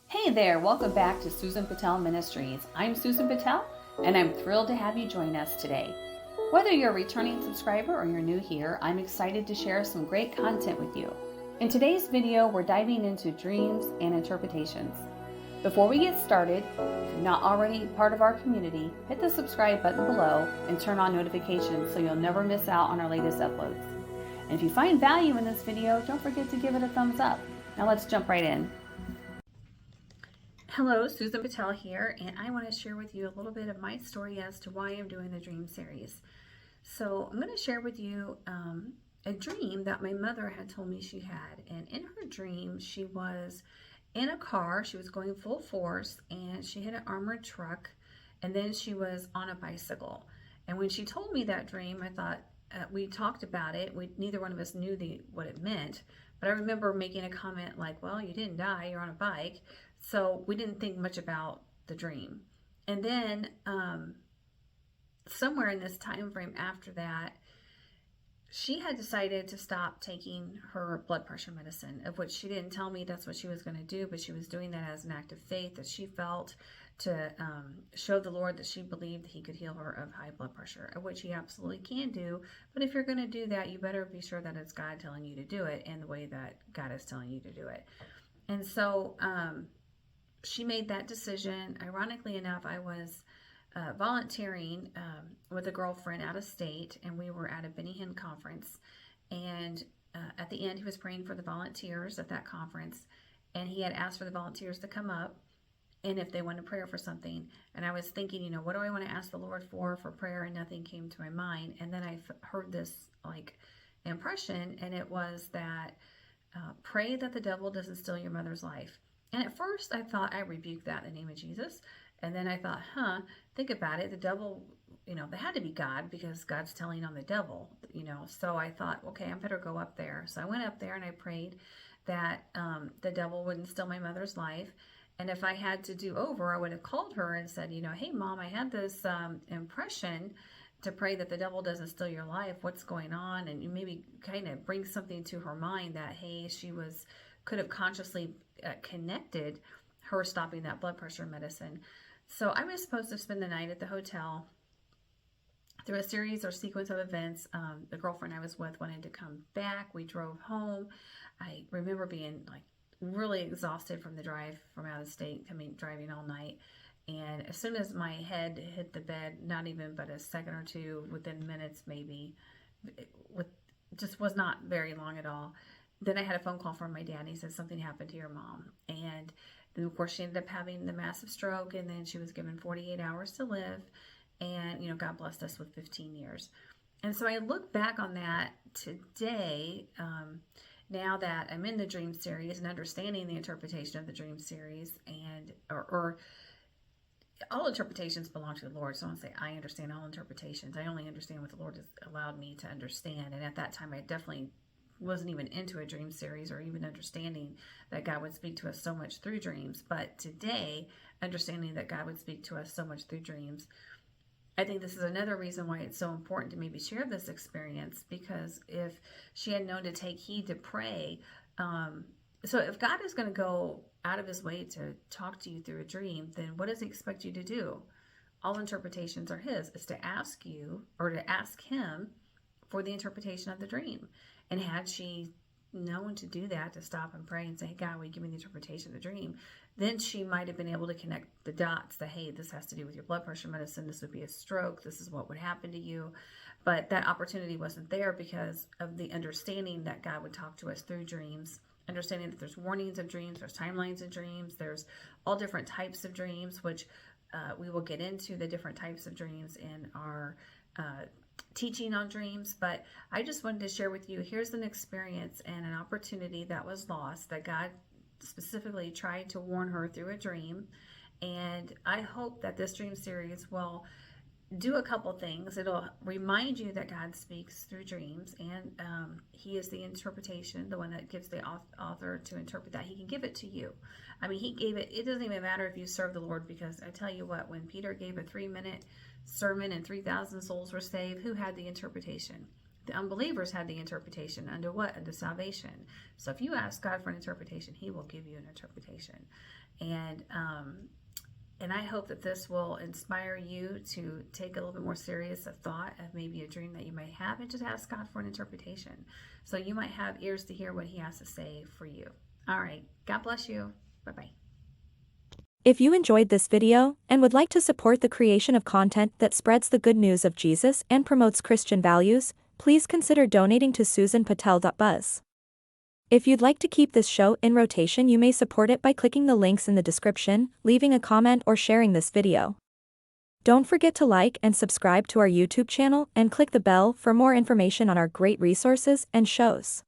Hey there, welcome back to Susan Patel Ministries. I'm Susan Patel, and I'm thrilled to have you join us today. Whether you're a returning subscriber or you're new here, I'm excited to share some great content with you. In today's video, we're diving into dreams and interpretations. Before we get started, if you're not already part of our community, hit the subscribe button below and turn on notifications so you'll never miss out on our latest uploads. And if you find value in this video, don't forget to give it a thumbs up. Now let's jump right in. Hello, Susan Patel here, and I want to share with you a little bit of my story as to why I'm doing the dream series. So I'm going to share with you a dream that my mother had told me she had, and in her dream she was in a car, she was going full force, and she hit an armored truck, and then she was on a bicycle. And when she told me that dream, I thought, we talked about it, neither one of us knew what it meant, but I remember making a comment like, well, you didn't die, you're on a bike. So we didn't think much about the dream. And then somewhere in this time frame after that, she had decided to stop taking her blood pressure medicine, of which she didn't tell me that's what she was going to do, but she was doing that as an act of faith that she felt to show the Lord that she believed that he could heal her of high blood pressure, of which he absolutely can do. But if you're going to do that, you better be sure that it's God telling you to do it and the way that God is telling you to do it. And so she made that decision. Ironically enough, I was volunteering with a girlfriend out of state, and we were at a Benny Hinn conference. And at the end, he was praying for the volunteers at that conference, and he had asked for the volunteers to come up and if they wanted prayer for something. And I was thinking, what do I want to ask the Lord for prayer? And nothing came to my mind. And then I heard this impression, and it was that pray that the devil doesn't steal your mother's life. And at first I thought, I rebuked that in the name of Jesus. And then I thought, think about it. The devil, they had to be God, because God's telling on the devil, So I thought, okay, I better go up there. So I went up there and I prayed that the devil wouldn't steal my mother's life. And if I had to do over, I would have called her and said, hey, Mom, I had this impression to pray that the devil doesn't steal your life. What's going on? And you maybe kind of bring something to her mind that, hey, she could have consciously connected her stopping that blood pressure medicine. So I was supposed to spend the night at the hotel. Through a series or sequence of events, the girlfriend I was with wanted to come back. We drove home. I remember being really exhausted from the drive from out of state, driving all night. And as soon as my head hit the bed, not even but a second or two, within minutes maybe, just was not very long at all. Then I had a phone call from my dad, and he said something happened to your mom. And then, of course, she ended up having the massive stroke, and then she was given 48 hours to live. And, God blessed us with 15 years. And so I look back on that today, now that I'm in the dream series and understanding the interpretation of the dream series, and or all interpretations belong to the Lord. So I don't say I understand all interpretations. I only understand what the Lord has allowed me to understand. And at that time, I definitely wasn't even into a dream series or even understanding that God would speak to us so much through dreams. But today, understanding that God would speak to us so much through dreams, I think this is another reason why it's so important to maybe share this experience, because if she had known to take heed to pray, so if God is going to go out of his way to talk to you through a dream, then what does he expect you to do? All interpretations are his. It's to ask you or to ask him for the interpretation of the dream. And had she known to do that, to stop and pray and say, hey, God, will you give me the interpretation of the dream? Then she might have been able to connect the dots that, hey, this has to do with your blood pressure medicine. This would be a stroke. This is what would happen to you. But that opportunity wasn't there because of the understanding that God would talk to us through dreams, understanding that there's warnings of dreams, there's timelines of dreams, there's all different types of dreams, which we will get into the different types of dreams in our teaching on dreams. But I just wanted to share with you, here's an experience and an opportunity that was lost, that God specifically tried to warn her through a dream. And I hope that this dream series will do a couple things. It'll remind you that God speaks through dreams, and he is the interpretation, the one that gives the author to interpret that. He can give it to you. He gave it. It doesn't even matter if you serve the Lord, because I tell you what, when Peter gave a 3-minute sermon and 3,000 souls were saved, who had the interpretation? The unbelievers had the interpretation. Under what? Under salvation. So if you ask God for an interpretation, he will give you an interpretation. And I hope that this will inspire you to take a little bit more serious a thought of maybe a dream that you might have, and just ask God for an interpretation. So you might have ears to hear what He has to say for you. All right. God bless you. Bye-bye. If you enjoyed this video and would like to support the creation of content that spreads the good news of Jesus and promotes Christian values, please consider donating to susanpatel.buzz. If you'd like to keep this show in rotation, you may support it by clicking the links in the description, leaving a comment, or sharing this video. Don't forget to like and subscribe to our YouTube channel and click the bell for more information on our great resources and shows.